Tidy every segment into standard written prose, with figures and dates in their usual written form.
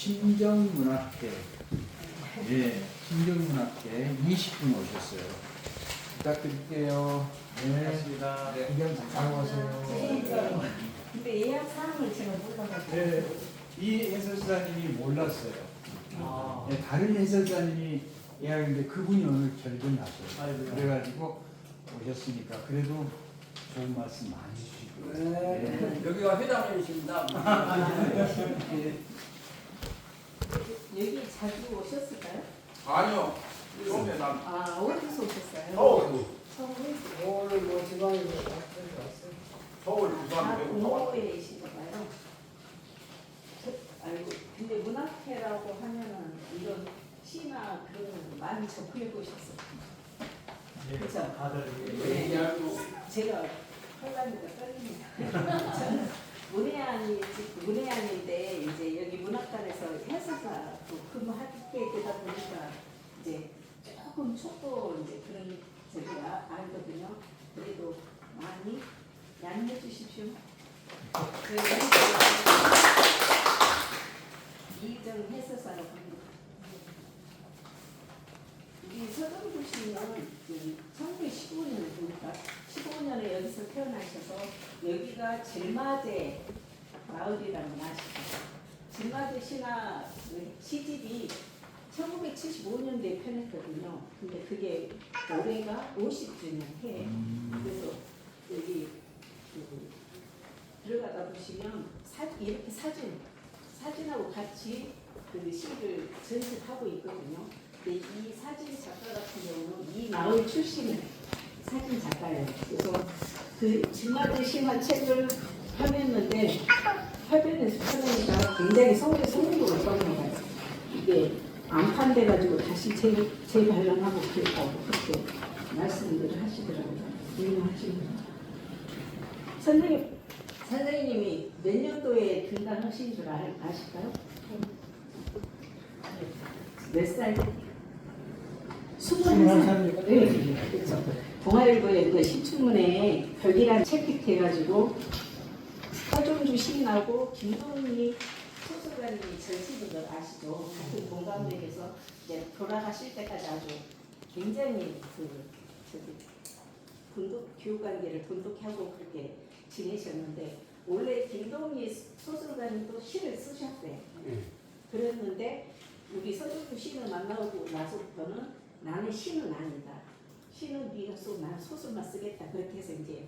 신정문학회, 예, 신정문학회 20분 오셨어요. 부탁드릴게요. 네, 반갑습니다. 네, 구경 잘 오세요. 근데 예약 사항을 제가 몰라가지고. 네, 이 해설사님이 몰랐어요. 아, 네, 다른 해설사님이 예약인데 그분이 오늘 결정이 났어요. 아이고야. 그래가지고 오셨으니까 그래도 좋은 말씀 많이 주시고. 네. 여기가 회장님이십니다. 네. 여기 자주 오셨을까요? 아니요. 동네 남. 아, 어디서 오셨어요? 서울. 서울? 오늘 뭐 지방에서 왔어요. 서울 아, 부산 외국 서울. 동호회이신가 봐요. 아이고, 근데 문학회라고 하면은 이런 시나 그런 거 많이 접해 보셨어요. 그죠? 다들 네. 얘기하고 제가 헐라니까 떨립니다. 저는 문해안인데 이제 여기 문학관에서 해설사 근무하게 되다 보니까 이제 조금 촉도 이제 그런 저기 알거든요. 그래도 많이 양해해 주십시오. 이정 해설사라고 합니다. 이 서정구 씨는 1915년에 보니까 15년에 여기서 태어나셔서 여기가 질마제 마을이라는 거 아시죠? 질마제 신화 시집이 1975년도에 편했거든요. 근데 그게 올해가 50주년 해. 그래서 여기 들어가다 보시면 이렇게 사진하고 같이 그 시를 전시하고 있거든요. 근데 이 사진 작가 같은 경우는 이 마을 출신의 사진 작가예요. 그래서 그 질마제 신화 책을 펴냈는데 화면에서 굉장히 성공도가 떨어져요. 이게 안 판돼가지고 다시 재발견하고 그렇게 말씀들을 하시더라고요. 유명하십니다. 선생님이 몇 년도에 등단하신 줄 아실까요? 몇 살? 21살. 네, 그렇죠. 동아일보에 그 시춘문에 벽이라는 책 픽해가지고 서정주 시인하고 김동희 소설가님이 절치는 걸 아시죠? 같은 공감대에서 이제 돌아가실 때까지 아주 굉장히 교육관계를 돈독하고 그렇게 지내셨는데 원래 김동희 소설가님도 시를 쓰셨대요. 그랬는데 우리 서정주 시인을 만나고 나서부터는 나는 시는 아니다. 시는 네가 써, 나는 소설만 쓰겠다. 그렇게 해서 이제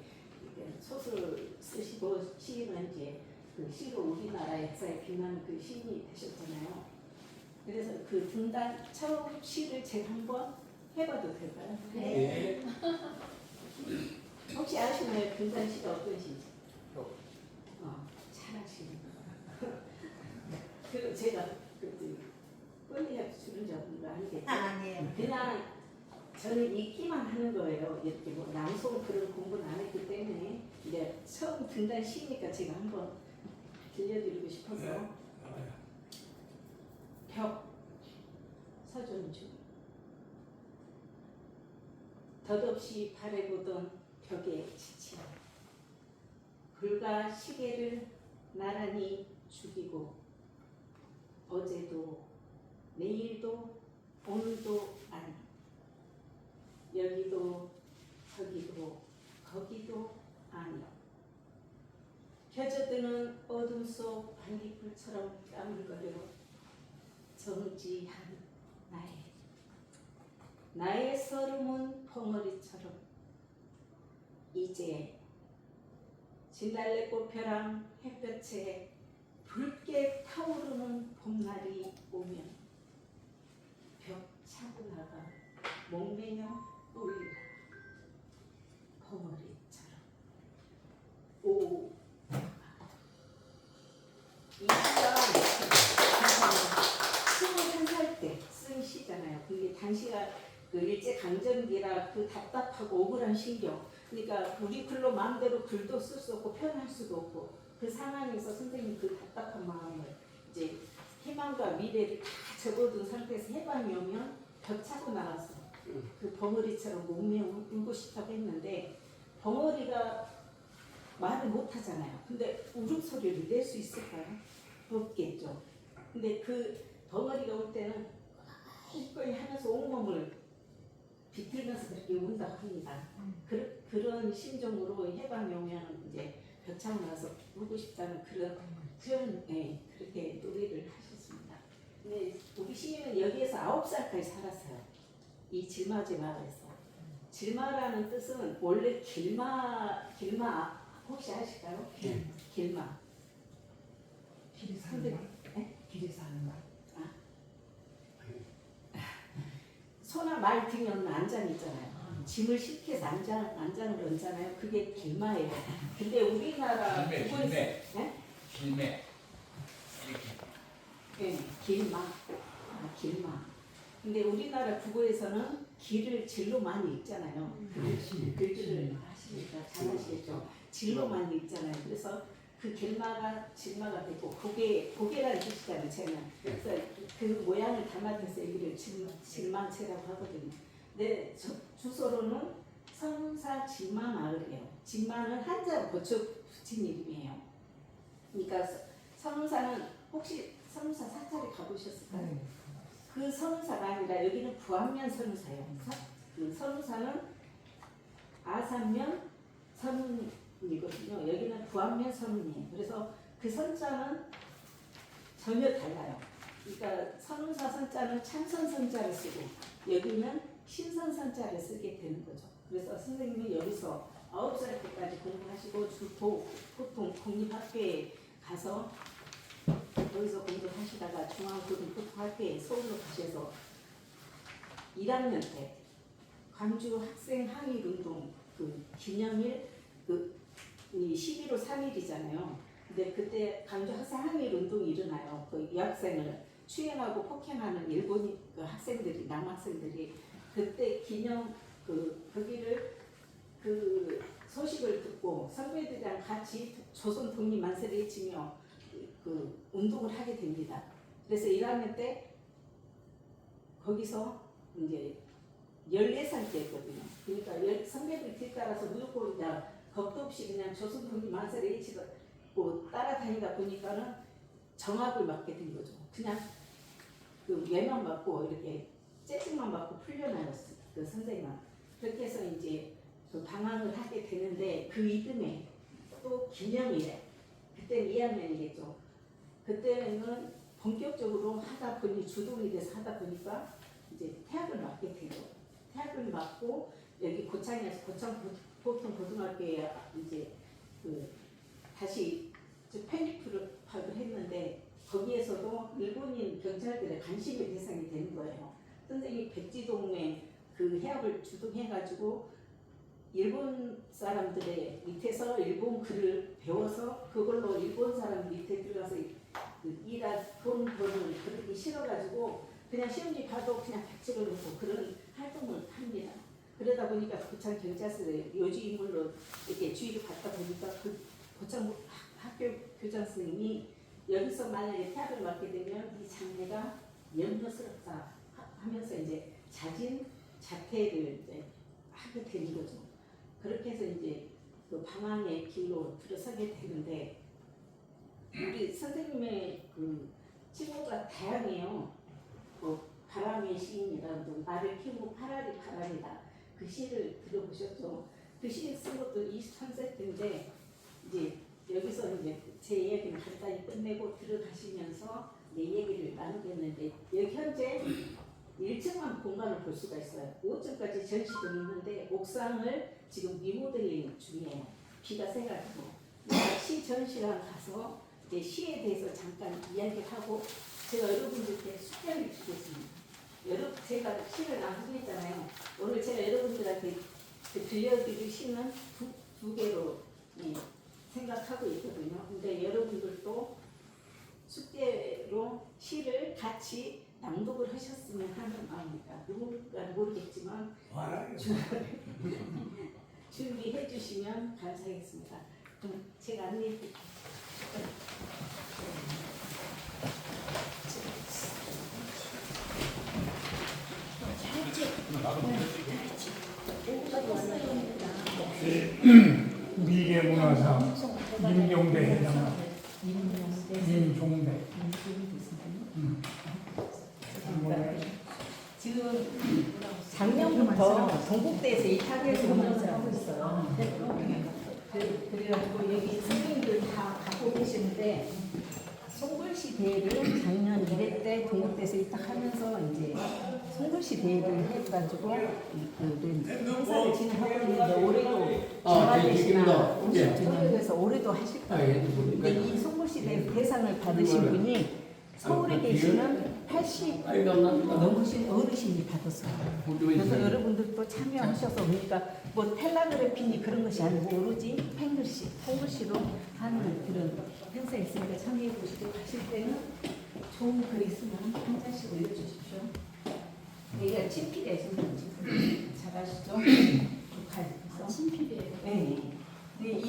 소설 쓰시고 시인은 이제 그 시로 우리나라의 역사에 빛나는 그 시인이 되셨잖아요. 그래서 그 등단 처음 시를 제가 한번 해봐도 될까요? 네. 혹시 아시나요? 등단 시가 어떤 시인지? 잘하시는 그리고 제가 뻔히 주는 적은 아니겠죠? 아니에요. 그냥 저는 읽기만 하는 거예요. 이렇게 뭐 낭송 그런 공부는 안 했기 때문에 이제 처음 등단 시니까 제가 한번 들려드리고 싶어서 벽 서정주 덧없이 바라보던 벽에 지쳐 불과 시계를 나란히 죽이고 어제도 내일도 오늘도 아니 여기도 저기도 거기도 아니 펴져드는 어둠 속 반딧불처럼 까물거려 정지한 나의 서름은 벙어리처럼 이제 진달래꽃 벼랑 햇볕에 붉게 타오르는 봄날이 오면 벽 차고 나가 목매며 울리라 벙어리처럼 오 이 시가 21살 때 쓴 시잖아요. 그게 당시가 그 일제강점기라 그 답답하고 억울한 신경 그러니까 우리 글로 마음대로 글도 쓸 수 없고 표현할 수도 없고 그 상황에서 선생님 그 답답한 마음을 이제 희망과 미래를 다 접어둔 상태에서 해방이 오면 벽 차고 나가서 그 벙어리처럼 목매 울고 싶다고 했는데 벙어리가 말을 못 하잖아요. 근데 울음소리를 낼 수 있을까요? 없겠죠. 근데 근데 그 벙어리가 올 때는 이거이 하면서 온몸을 비틀면서 그렇게 운다고 합니다. 그런 심정으로 해방이 오면 이제 벽창 나서 울고 싶다는 그런 예, 그렇게 노래를 하셨습니다. 근데 우리 시인은 여기에서 9살까지 살았어요. 이 질마제 마을에서. 질마라는 뜻은 원래 길마 혹시 아실까요? 네. 길마. 길이 사는 말? 네? 길이 사는 말? 소나 말 등에 얹는 안장 있잖아요. 짐을 실켜서 안장을 얹잖아요. 그게 길마예요. 근데 우리나라 길매, 국어에서- 길매. 네? 길매. 이렇게. 네, 길마. 길마. 근데 우리나라 국어에서는 길을 질로 많이 읽잖아요. 글들을 하시니까 잘 아시겠죠. 질로 많이 읽잖아요. 그래서 그 길마가 질마가 되고 고개라는 뜻이잖아요. 쟤는. 그래서 그 모양을 담아서 여기를 질마체라고 하거든요. 근데 주소로는 성사 질마 마을이에요. 질마는 한자로 고쳐 붙인 이름이에요. 그러니까 성사는 혹시 성사 사찰에 가보셨을까요? 그 선우사가 아니라 여기는 부안면 선우사예요. 그 선우사는 아산면 선운이거든요. 여기는 부안면 선운이에요. 그래서 그 선자는 전혀 달라요. 그러니까 선우사 선자는 참선 선자를 쓰고 여기는 신선 선자를 쓰게 되는 거죠. 그래서 선생님이 여기서 9살 때까지 공부하시고 보통 국립학교에 가서 거기서 공부하시다가 중앙고등학교에 서울로 가셔서 1학년 때 광주 학생 항일운동 그 기념일 이 11월 3일이잖아요. 근데 그때 광주 학생 항일운동이 일어나요. 그 여학생을 추행하고 폭행하는 일본 그 학생들이 남학생들이 그때 기념 거기를 그 소식을 듣고 선배들이랑 같이 조선 독립 만세를 외치며 그 운동을 하게 됩니다. 그래서 1학년 때 거기서 이제 14살 때였거든요. 그러니까 선배들 뒤따라서 무조건 이제 겁도 없이 그냥 조선 독립 만세를 외치고 따라다니다 보니까는 정압을 맞게 된 거죠. 그냥 그 외만 맞고 이렇게 째증만 맞고 풀려나갔어요. 그 선생님은. 그렇게 해서 이제 그 방황을 하게 되는데 그 이듬해 또 기념일에 그때는 2학년이겠죠. 그때는 본격적으로 하다 보니 주동이 돼서 하다 보니까 이제 태학을 맡게 되죠. 태학을 맡고 여기 고창에서 보통 고등학교에 이제 그 다시 편입을 했는데 거기에서도 일본인 경찰들의 관심의 대상이 되는 거예요. 선생님이 백지동에 그 해학을 주동해가지고 일본 사람들의 밑에서 일본 글을 배워서 그걸로 일본 사람 밑에 들어가서 돈 버는 그러기 싫어가지고 그냥 시험지 봐도 그냥 백지를 놓고 그런 활동을 합니다. 그러다 보니까 고창 경찰서에 요주 인물로 이렇게 주의를 받다 보니까 그 고창 학교 교장 선생님이 여기서 만약에 태학을 맡게 되면 이 장래가 염려스럽다 하면서 이제 자퇴를 이제 하게 되는 거죠. 그렇게 해서 이제 그 방황의 길로 들어서게 되는데 우리 선생님의 그 친구가 다양해요. 뭐 바람의 시인이라도 나를 키우고 파라리 바람이다. 그 시를 들어보셨죠? 그 시 쓴 것도 23세 때인데 이제 여기서 이제 제 이야기는 간단히 끝내고 들어가시면서 내 얘기를 나누겠는데 여기 현재 1층만 공간을 볼 수가 있어요. 5층까지 전시도 있는데 옥상을 지금 리모델링 중이에요. 비가 새가지고 시 전시관 가서 이제 시에 대해서 잠깐 이야기하고 제가 여러분들께 숙제를 주겠습니다. 제가 시를 낭송했잖아요. 오늘 제가 여러분들한테 들려드릴 시는 두 개로 생각하고 있거든요. 근데 여러분들도 숙제로 시를 같이 낭독을 하셨으면 하는 마음입니다. 누군가 모르겠지만 준비해 주시면 감사하겠습니다. 그럼 제가 안내해 드릴게요. 미개문화상 임종대 회장님, 임종대 지금 작년부터 동국대에서 이 타겟을 운영을 하고 있어요. 그래가지고 여기 선생님들 다 갖고 계시는데 송글씨 대회를 작년 1회 때 동국대에서 딱 하면서 이제 송글씨 대회를 해가지고 그 행사를 진행하고 있는데 올해도 전화되시나 50주년 그래서 올해도 하실 거예요. 근데 이 송글씨 대회 대상을 받으신 분이 서울에 계시는 80 넘으신 어르신이 받았어요. 그래서 여러분들도 참여하셔서 그러니까 뭐 텔라그래피니 그런 것이 아니고 오로지 펜글씨, 펜글씨로 하는 그런 행사 있으니까 참여해 보시고 가실 때는 좋은 글 있으면 한 잔씩 올려주십시오. 여기가 친필이에요, 선생님. 잘 아시죠? 친필이에요. 네. 근데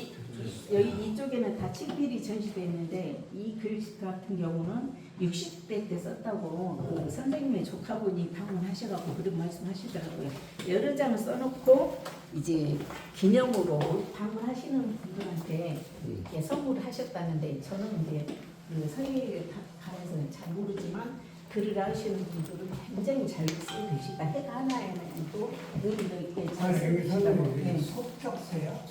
여기 이쪽에는 다 친필이 전시되어 있는데 이 글 같은 경우는 60대 때 썼다고 그 선생님의 조카분이 방문하셔가지고 그런 말씀하시더라고요. 여러 장을 써놓고 이제 기념으로 방문하시는 분들한테 이렇게 선물하셨다는데 저는 이제 그 서예에 관해서는 잘 모르지만 글을 아시는 분들은 굉장히 잘 쓰고 계시다. 해가 하나에도 의미를 이렇게 잘 쓰고 계시다고. 네. 속적새요?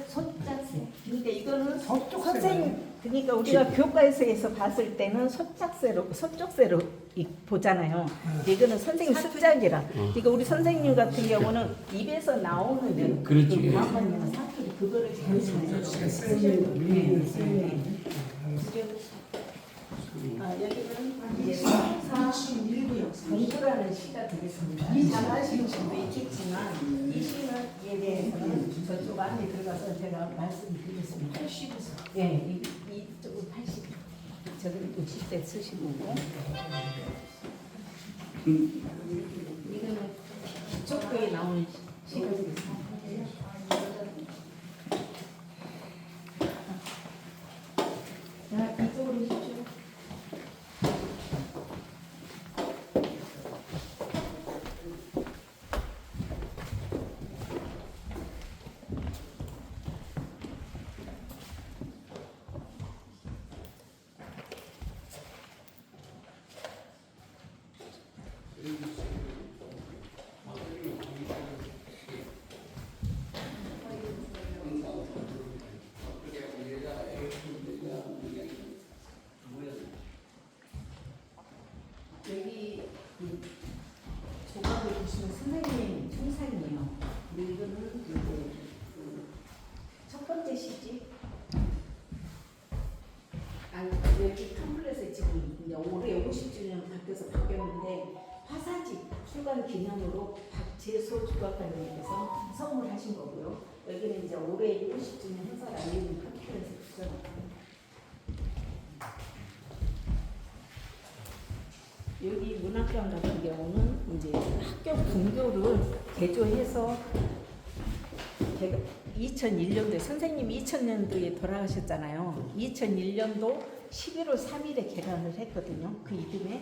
소짝새. 그러니까 이거는 서쪽새가 선생님, 그러니까 우리가 교과서에서 봤을 때는 서쪽새로 보잖아요. 이거는 선생님 숫자기라. 그러니까 우리 선생님 같은 경우는 입에서 나오는 대로. 그렇지. 다음번에는 사투리 그거를 잘 쓰셔서. 여기는 이제 성사 공부라는 시가 되겠습니다. 잘 아시는 분도 있겠지만 이 시는 이에 대해서는 저쪽 안에 들어가서 제가 말씀드리겠습니다. 80에서 예, 이쪽은 80, 저는 60대 쓰시고 이거는 기초교에 나오는 시가 되겠습니다. 자, 이쪽으로 오십시오. 여기 조각을 보시면 선생님 총상이에요. 근데 이거는 이제 첫 번째 시집. 여기 텀블렛에 지금 이제 올해 50주년 바뀌었는데 화사집 출간 기념으로 박재소 조각가님께서 선물하신 거고요. 여기는 이제 올해 50주년 행사를 알리는 컴퓨터에서 붙여놨고요. 여기 문학관 같은 경우는 이제 학교 분교를 개조해서 제가 2001년도에 선생님이 2000년도에 돌아가셨잖아요. 2001년도 11월 3일에 개관을 했거든요. 그 이듬해.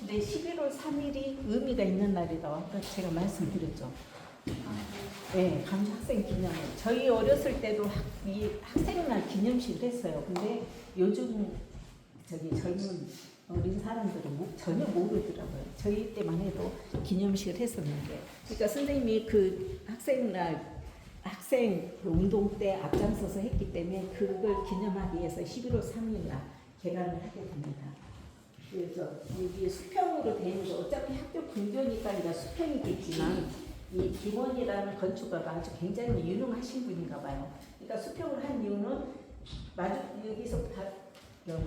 근데 11월 3일이 의미가 있는 날이라고 아까 제가 말씀드렸죠. 네, 감시 학생 기념일. 저희 어렸을 때도 이 학생날 기념식을 했어요. 근데 요즘 저기 젊은 어린 사람들은 전혀 모르더라고요. 저희 때만 해도 기념식을 했었는데, 그러니까 선생님이 그 학생날 학생 운동 때 앞장서서 했기 때문에 그걸 기념하기 위해서 11월 3일날 개관을 하게 됩니다. 그래서 여기 수평으로 되어 있는 거 어차피 학교 분교니까 수평이겠지만 이 김원이라는 건축가가 아주 굉장히 유능하신 분인가 봐요. 그러니까 수평을 한 이유는 여기서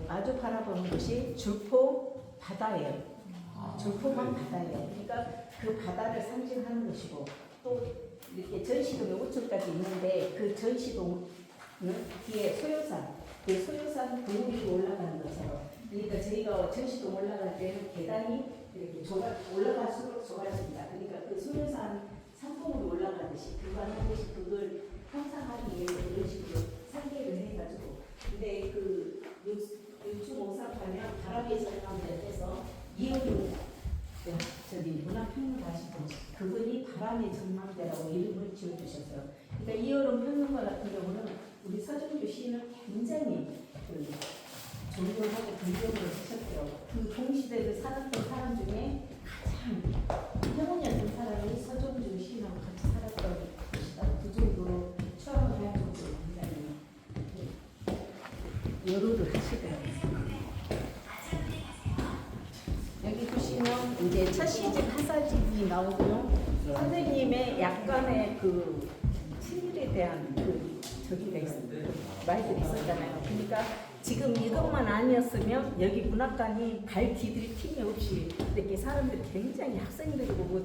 마주 바라보는 곳이 줄포 바다예요. 줄포만 바다예요. 그러니까 그 바다를 상징하는 것이고 또 이렇게 전시동에 5층까지 있는데 그 전시동은 뒤에 소요산, 그 소요산 동굴이 올라가는 것처럼. 그러니까 저희가 전시동 올라갈 때는 계단이 이렇게 올라갈수록 좁아집니다. 그러니까 그 소요산 산봉으로 올라가듯이 그거하듯이 그걸 형상하기 위해서 이런 식으로 설계를 해가지고. 근데 그 유충 옥상파면 바람이 전망대에서 이어입니다. 저기 문화평론가 하시던 그분이 바람의 전망대라고 이름을 지어주셨어요. 그러니까 이어름 평론가 같은 경우는 우리 서정주 시인을 굉장히 존경하고 존경을 하셨고요. 그 동시대를 살았던 사람 중에 가장 태문이었던 사람이 서정주 시인하고 같이 살았던 곳이다. 그 정도로 추앙을 할 정도로 굉장히 여로를 하시더라고요. 여기 보시면 이제 첫 시집 하사집이 나오고요. 선생님의 약간의 그 친일에 대한 그 저기가 있었어요. 말들이 있었잖아요. 그러니까 지금 이것만 아니었으면 여기 문학관이 발 디딜 틈이 없이 이렇게 사람들이 굉장히 학생들이고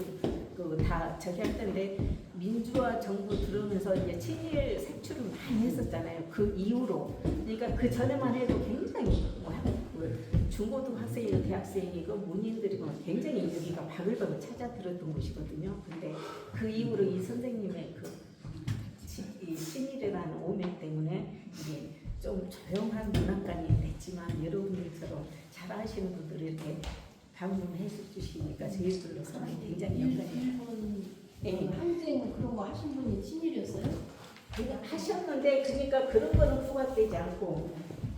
뭐다 저기 할 텐데 민주화 정부 들어오면서 이제 친일 색출을 많이 했었잖아요. 그 이후로 그러니까 그 전에만 해도 굉장히 뭐 중고등학생이고 대학생이고 문인들이고 굉장히 여기가 바글바글 찾아 들었던 곳이거든요. 근데 그 이후로 이 선생님의 이 친일이라는 오명 때문에 이게 좀 조용한 문학관이 됐지만 여러분들처럼 잘 아시는 분들이 이렇게 방문해 주시니까 저희들로서는 굉장히 영광이에요. 네. 항쟁 그런 거 하신 분이 친일이었어요? 하셨는데 그러니까 그런 거는 부각되지 않고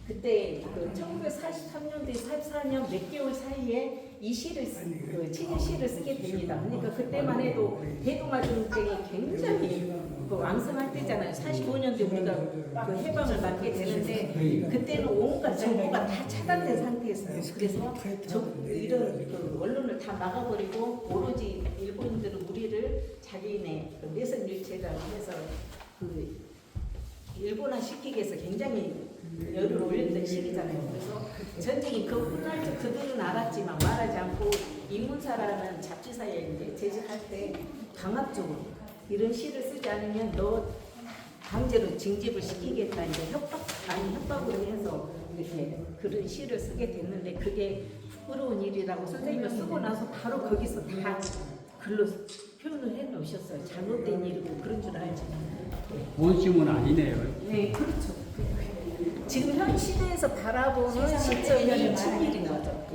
그때 그 1943년도에 44년 몇 개월 사이에 이 시를 그 친일 시를 쓰게 됩니다. 그러니까 그때만 해도 대동아 전쟁이 굉장히 그 왕성할 때잖아요. 45년도에 우리가 그 해방을 맞게 되는데 그때는 온갖 정보가 다 차단된 상태였어요. 그래서 이런 그 언론을 다 막아버리고 오로지 일본인들은 우리를 자기네 그 내선 유체라고 해서 그 일본화 시키기 위해서 굉장히 열을 올렸던 시기잖아요. 그래서 전쟁이 끝날 때 그들은 알았지만 말하지 않고 인문사라는 잡지사에 이제 제지할 때 강압적으로 이런 시를 쓰지 않으면 너 강제로 징집을 시키겠다 이제 협박으로 해서 이렇게 그런 시를 쓰게 됐는데 그게 부끄러운 일이라고 선생님이 쓰고 나서 바로 거기서 다 글로 표현을 해놓으셨어요. 잘못된 일이고 그런 줄 알지만. 원심은 아니네요. 네, 그렇죠. 지금 현 시대에서 바라보는 시점이 친일인 거죠.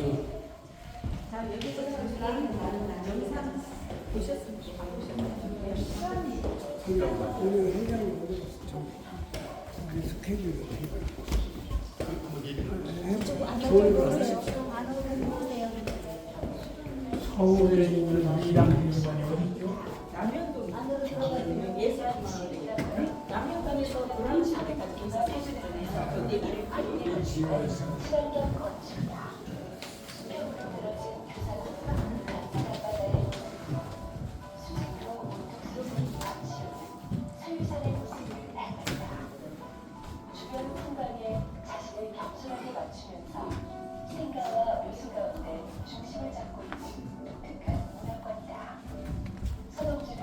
자, 여기서 잠깐 영상 보셨습니까? 오늘 회장님 그 스케줄이 서울에 있는 이랑비관이 어디죠? 남현동 예술마을이에요. 남현동에서 고랑시대까지 인사 사실전에서 교대를 주변 풍광에 자신을 겸손하게 맞추면서 생가와 묘수 가운데 중심을 잡고 있는 독특한 문화권이다. 서동주는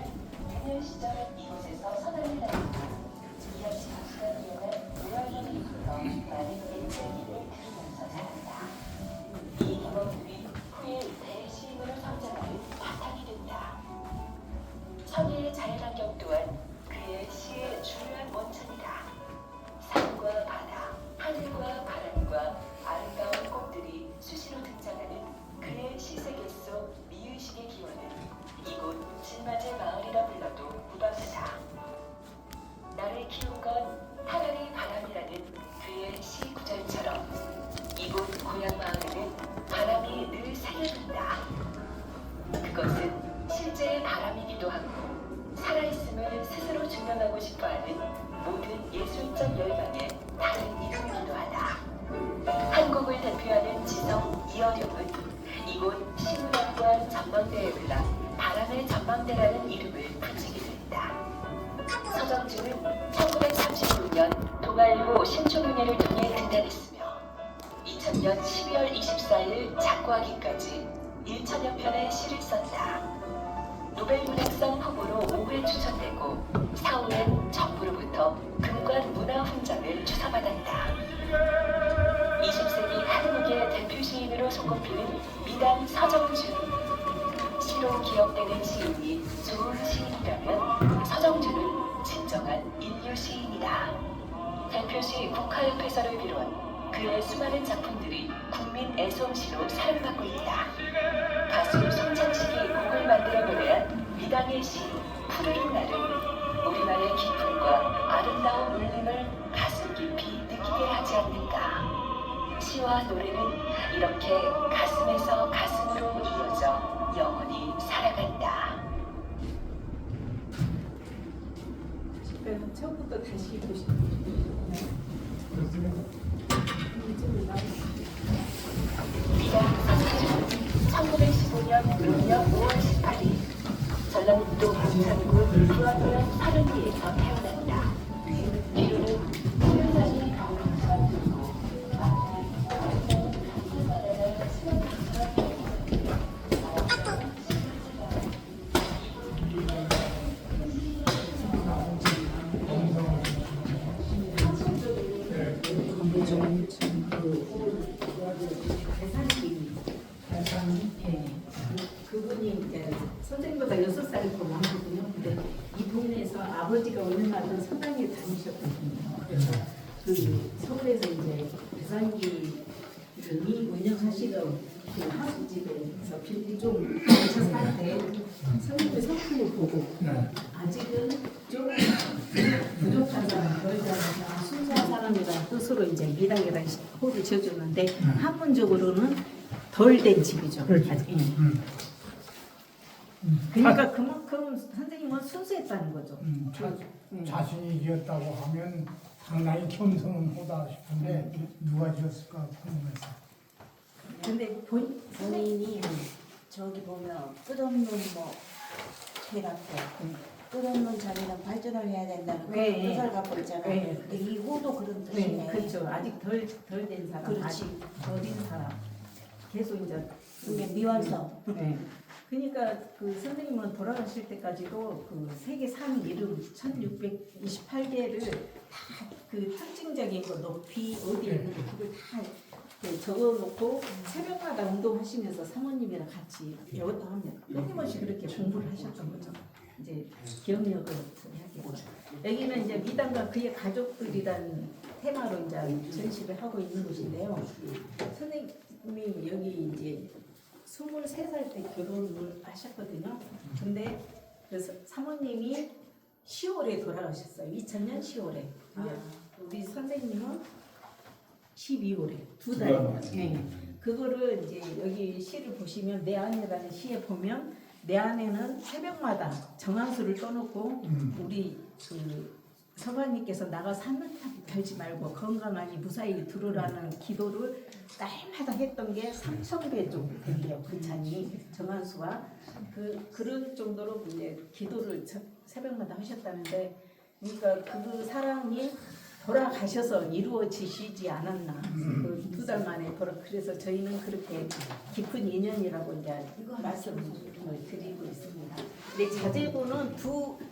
유년 시절 이곳에서 선언을 다했고 이현식 박수가 이어난 노래를 이루어 많은 옛날 일을 들으면서 자란다. 이 경험들이 후에 대시인으로 성장하는 바탕이 된다. 천혜의 자연환경 또한 그의 시의 중요한 원천이다. 산과 바다, 하늘과 바람과 아름다운 꽃들이 수시로 등장하는 그의 시세계 속 미의식의 기원은 이곳 진맞의 마을이라 불러도 무방하다. 나를 키운 건 하늘의 바람이라는 그의 시 구절처럼 이곳 고향 마을에는 바람이 늘 새겨든다. 그것은 실제의 바람이기도 하고 살아있음을 스스로 증명하고 싶어하는 모든 예술적 열망의 다른 이름이기도 하다. 한국을 대표하는 지성 이어룡은 이곳 시문학관 전망대에 올라 바람의 전망대라는 이름을 붙이게 됐다. 서정주는 1936년 동아일보 신춘문예를 통해 등단했으며 2000년 12월 24일 작고하기까지 1천여 편의 시를 썼다. 노벨문학상 후보로 5회 추천되고 사후엔 정부로부터 금관 문화훈장을 주서받았다. 20세기 한국의 대표 시인으로 손꼽히는 미담 서정주. 시로 기억되는 시인이 좋은 시인이라면 서정주는 진정한 인류 시인이다. 대표시 국화협회서를 비롯 그의 수많은 작품들이 국민 애송시로 사랑받고 있다. 가수 송창식이 곡을 만들어 노래한 미당의 시 푸르른 날은 우리말의 기쁨과 아름다운 울림을 가슴 깊이 느끼게 하지 않는가. 시와 노래는 이렇게 가슴에서 가슴으로 이어져 영원히 다시 보시면 미담 서정주는 1915년 노년 5월 18일 전라북도 방산군 수원면 사릉리에서 태어났다. 뒤로는 소유산이 가오를 수원으로 그분이 이제 선생님보다 6살 더 많거든요. 근데 이 동네에서 아버지가 얼마나 성당에 다니셨거든요. 그래서 그 서울에서 이제 배산기 이 운영하시던 그 하숙집에서 빌리 좀 걸쳐 살때 선생님의 성품을 보고 아직은 좀 부족한 사람, 덜 자라서 순수한 사람이라는 뜻으로 이제 미당에다 호를 지어줬는데 학문적으로는 덜 된 집이죠. 아직. 예. 그러니까 그만큼 선생님은 순수했다는 거죠. 자신이 지었다고 하면 상당히 겸손하다 싶은데 누가 지었을까 궁금해서. 근데 본인이 저기 보면 끝없는 뭐 해갖고 끝없는 자리는 발전을 해야 된다는 그런 네. 뜻을 갖고 있잖아. 네. 근데 이 호도 그런 뜻이네. 그렇죠. 아직 덜 된 사람, 그렇지. 아직 어린 사람. 계속 이제 이게 미완성. 네. 그러니까 그 선생님은 돌아가실 때까지도 그 세계 산 이름 1628개를 다 그 특징적인 거 높이 어디 있는지 그걸 다 적어놓고 새벽마다 운동하시면서 사모님이랑 같이 배웠다 하면 끊임없이 그렇게 공부를 하셨던 거죠. 이제 기억력을 하게. 여기는 이제 미담과 그의 가족들이라는 테마로 이제 전시를 하고 있는 곳인데요. 선생님이 여기 이제 23살 때 결혼을 하셨거든요. 근데 그래서 사모님이 10월에 돌아가셨어요. 2000년 10월에. 우리 선생님은 12월에 2달. 예. 그거를 이제 여기 시를 보시면 내 안에라는 시에 보면 내 안에는 새벽마다 정한수를 떠놓고 우리 그 서관님께서 나가서 한눈 팔지 말고 건강하니 무사히 들어라는 기도를 날마다 했던 게 3,000배 정도 된대요. 그 찬이 정한수가 그런 정도로 이제 기도를 새벽마다 하셨다는데, 그러니까 그 사랑이 돌아가셔서 이루어지시지 않았나. 그 2달 만에 그래서 저희는 그렇게 깊은 인연이라고 이제 말씀을 드리고 있습니다. 근데 자제분은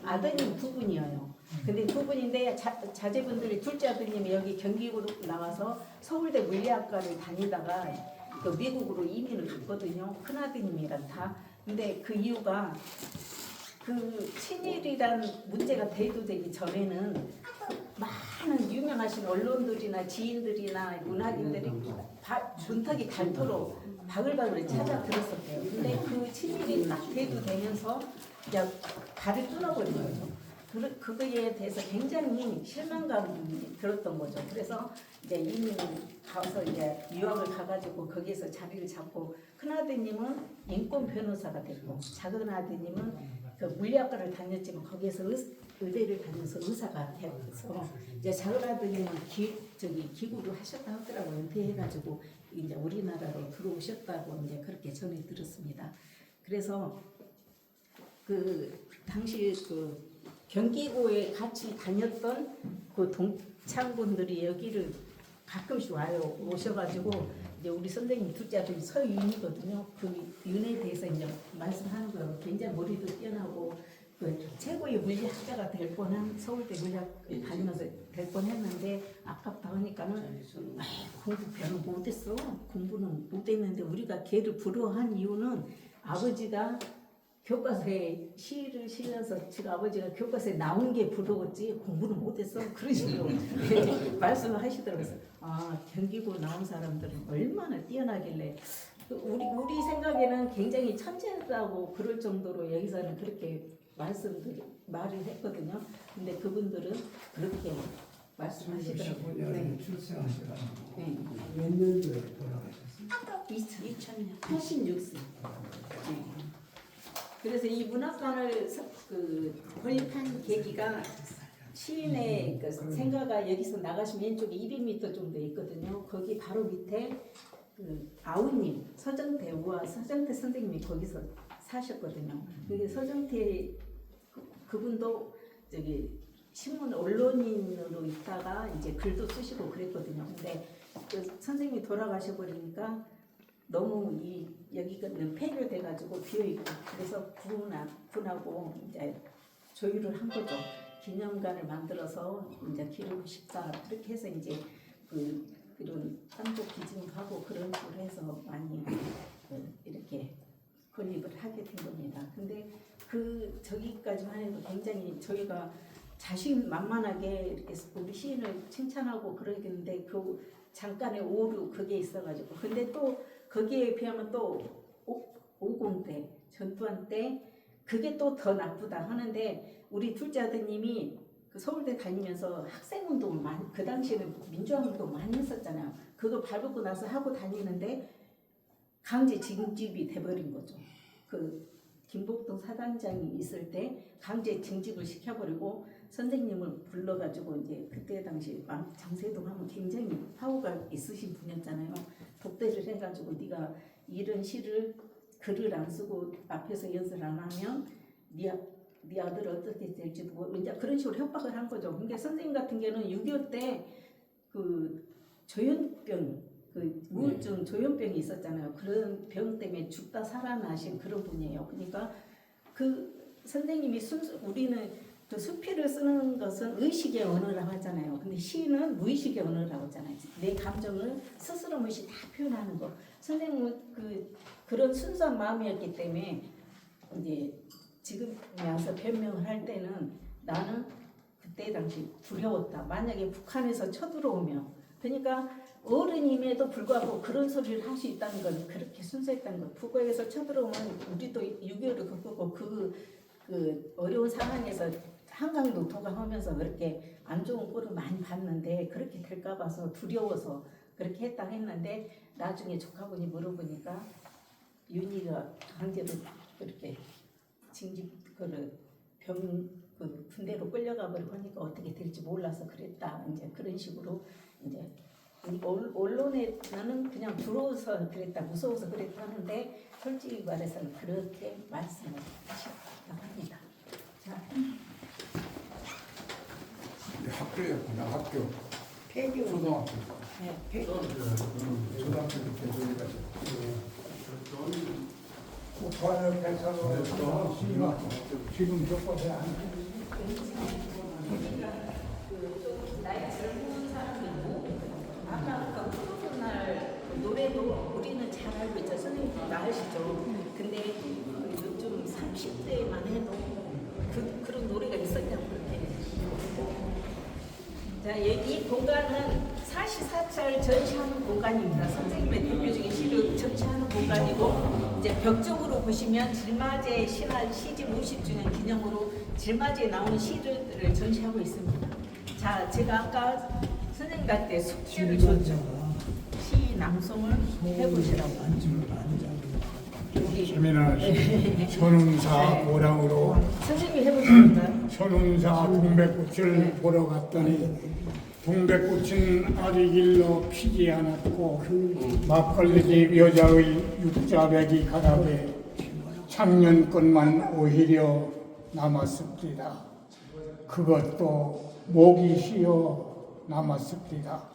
아드님 2분이에요. 근데 2분인데 자제분들이 둘째 아드님이 여기 경기고로 나와서 서울대 물리학과를 다니다가 그 미국으로 이민을 갔거든요. 큰 아드님이랑 다. 근데 그 이유가 그 친일이란 문제가 대두되기 전에는 많은 유명하신 언론들이나 지인들이나 문학인들이 문턱이 닳도록 바글바글 찾아 들었었대요. 근데 그 친일이 딱 대두되면서 그냥 발을 끊어버린 거죠. 그거에 대해서 굉장히 실망감이 들었던 거죠. 그래서 이제 이민 가서 이제 유학을 가가지고 거기에서 자리를 잡고, 큰 아드님은 인권 변호사가 됐고, 작은 아드님은 그 물리학과를 다녔지만 거기에서 의대를 다녀서 의사가 돼서, 이제 작은 아드님은 기구를 하셨다 하더라고요. 은퇴해가지고 이제 우리나라로 들어오셨다고 이제 그렇게 전해 들었습니다. 그래서 그 당시 그 경기고에 같이 다녔던 그 동창분들이 여기를 가끔씩 오셔가지고 이제 우리 선생님 둘째 아들이 서윤이거든요. 그 윤에 대해서 이제 말씀하는 거예요. 굉장히 머리도 뛰어나고 그 최고의 물리학자가 될 뻔한, 서울대 물리학 다니면서 될 뻔했는데 아깝다 하니까는 공부 별로 못했어. 공부는 못했는데 우리가 걔를 부러워한 이유는 아버지가 교과서에 시를 실려서 지금 아버지가 교과서에 나온 게 부러웠지 공부는 못했어. 그런 식으로 말씀을 하시더라고요. 아, 경기고 나온 사람들은 얼마나 뛰어나길래, 우리 생각에는 굉장히 천재라고 그럴 정도로 여기서는 그렇게 말을 했거든요. 근데 그분들은 그렇게 말씀하시더라고요. 네. 네. 몇 년도에 돌아가셨어요? 2000년 86세. 네. 그래서 이 문학관을 건립한 계기가 시인의 그 생가가 여기서 나가시면 왼쪽에 200m 정도 있거든요. 거기 바로 밑에 그 아우님 서정태 우와 서정태 선생님이 거기서 사셨거든요. 근데 서정태 그분도 저기 신문 언론인으로 있다가 이제 글도 쓰시고 그랬거든요. 근데 그 선생님이 돌아가셔 버리니까 너무 이 여기는 폐를 돼가지고 비어 있고 그래서 군하고 이제 조율을 한 거죠. 기념관을 만들어서 이제 기르고 싶다 그렇게 해서 이제 그런 땅속 기증하고 그런 식으로 해서 많이 이렇게 건립을 하게 된 겁니다. 근데 저기까지만 해도 굉장히 저희가 자신만만하게 이렇게 우리 시인을 칭찬하고 그러겠는데 그 잠깐의 오류 그게 있어가지고 근데 또 거기에 비하면 또 50대 전두환 때 그게 또 더 나쁘다 하는데 우리 둘째 아드님이 그 서울대 다니면서 학생운동 많이 그 당시에는 민주화운동 많이 했었잖아요. 그거 밟고 나서 하고 다니는데 강제 징집이 돼버린 거죠. 그 김복동 사단장이 있을 때 강제 징집을 시켜버리고 선생님을 불러가지고 이제 그때 당시 장세동 하면 굉장히 파워가 있으신 분이었잖아요. 독대를 해가지고 네가 이런 시를 글을 안 쓰고 앞에서 연습을 안 하면 네 아들 어떻게 될지도 모르고 이제 그런 식으로 협박을 한 거죠. 근데 선생님 같은 경우는 6.25 때 그 조현병 그 우울증 조현병이 있었잖아요. 그런 병 때문에 죽다 살아나신 그런 분이에요. 그러니까 그 선생님이 우리는 그 수필을 쓰는 것은 의식의 언어라고 하잖아요. 근데 시는 무의식의 언어라고 하잖아요. 내 감정을 스스로 무의식 다 표현하는 거. 선생님은 그런 순수한 마음이었기 때문에 이제 지금 와서 변명을 할 때는 나는 그때 당시 두려웠다. 만약에 북한에서 쳐들어오면 그러니까 어른임에도 불구하고 그런 소리를 할 수 있다는 건 그렇게 순수했다는 거. 북한에서 쳐들어오면 우리도 6.25를 겪고 그 어려운 상황에서 한강도 도강하면서 그렇게 안 좋은 꼴을 많이 봤는데 그렇게 될까 봐서 두려워서 그렇게 했다 했는데 나중에 조카분이 물어보니까 윤희가 강제로 그렇게 징집 군대로 끌려가 버리고 하니까 어떻게 될지 몰라서 그랬다. 이제 그런 식으로 이제 언론에 나는 그냥 부러워서 그랬다, 무서워서 그랬다 하는데 솔직히 말해서는 그렇게 말씀을 하셨다고 합니다. 자, 학교였구나. 학교. 폐교. 초등학교. 네, 폐교. 초등학교 때 저기가 북한에서 시가 지금 겪어서 안 나이 젊은 사람이고 아까 그 날 노래도 우리는 잘 알고 있죠. 선생님도 다 아시죠. 근데 요즘 30대만 해도 그런 노래가 있었냐고 그렇게. 자, 이 공간은 사시사철 전시하는 공간입니다. 선생님의 대표적인 시를 전시하는 공간이고 이제 벽 쪽으로 보시면 질맞이의 신화 시집 50주년 기념으로 질맞이에 나오는 시들을 전시하고 있습니다. 자, 제가 아까 선생님한테 숙제를 줬죠. 시 낭송을 해보시라고. 세미나 선운사 고랑으로 선생님이 해보시니까요. 선운사 동백꽃을 보러 갔더니 동백꽃은 아직 일로 피지 않았고 막걸리집 여자의 육자백이 가닥에 작년꽃만 오히려 남았습니다. 그것도 목이 쉬어 남았습니다.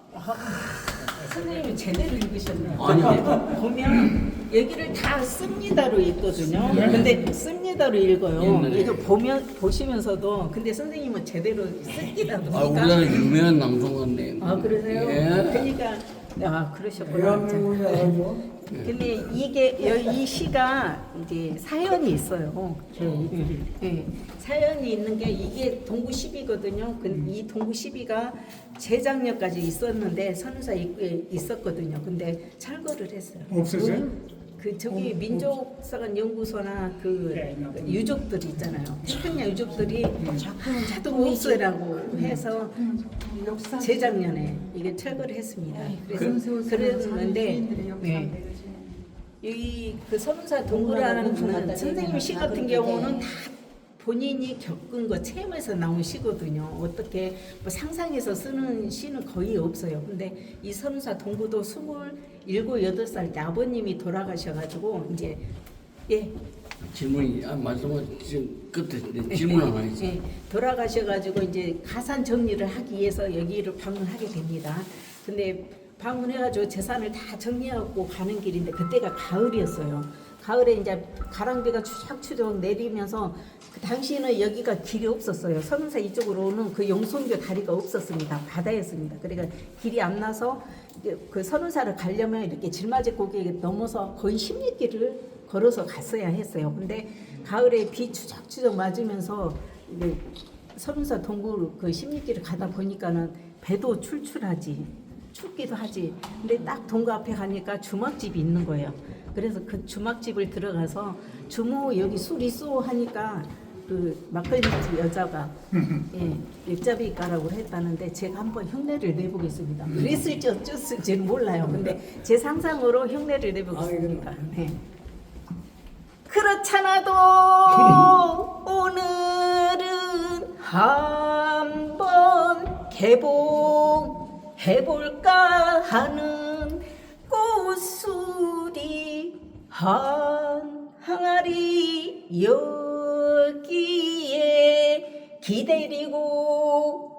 선생님이 제대로 읽으셨네요. 보면 여기를 다 씁니다로 읽거든요. 근데 씁니다로 읽어요. 이거 보시면서도 근데 선생님은 제대로 씁니다로. 아, 우리나라 유명한 낭송가인데. 아, 그러세요? 예. 그러니까 그러셨구나. 근데 이 시가 이제 사연이 있어요. 네. 사연이 있는 게 이게 동구 10이거든요. 이 동구 10이가 재작년까지 있었는데 선우사 입구에 있었거든요. 근데 철거를 했어요. 없었어요? 저기 민족사관 연구소나 유족들 있잖아요. 태평양 유족들이 자꾸 없애라고 해서 재작년에 이게 철거를 했습니다. 그래서 그랬는데 이 선운사 동구라는 분은 선생님 시 같은 경우는 다 본인이 겪은 거 체험에서 나온 시거든요. 어떻게 뭐 상상해서 쓰는 시는 거의 없어요. 근데 이 선우사 동구도 27, 8살 때 아버님이 돌아가셔가지고 이제 예. 질문이 말씀은 지금 끝에 질문 하나 있어요. 예, 돌아가셔가지고 이제 가산 정리를 하기 위해서 여기를 방문하게 됩니다. 근데 방문해가지고 재산을 다 정리하고 가는 길인데 그때가 가을이었어요. 가을에 이제 가랑비가 추적추적 내리면서 그 당시에는 여기가 길이 없었어요. 선운사 이쪽으로 오는 그 용선교 다리가 없었습니다. 바다였습니다. 그러니까 길이 안 나서 그 선운사를 가려면 이렇게 질맞이 고개 넘어서 거의 10리길을 걸어서 갔어야 했어요. 근데 가을에 비 추적추적 맞으면서 이제 선운사 동굴 그 10리길을 가다 보니까는 배도 출출하지. 춥기도 하지. 근데 딱 동구 앞에 가니까 주막집이 있는 거예요. 그래서 그 주막집을 들어가서 주모 여기 술 있어 하니까 그 막걸리집 여자가 예, 육잡이 가라고 했다는데 제가 한번 흉내를 내보겠습니다. 그랬을지 어쩔지는 몰라요. 근데 제 상상으로 흉내를 내보겠습니다. 네. 그렇잖아도 오늘은 한번 개봉해볼까 하는 꽃술이 한 항아리 여기에 기다리고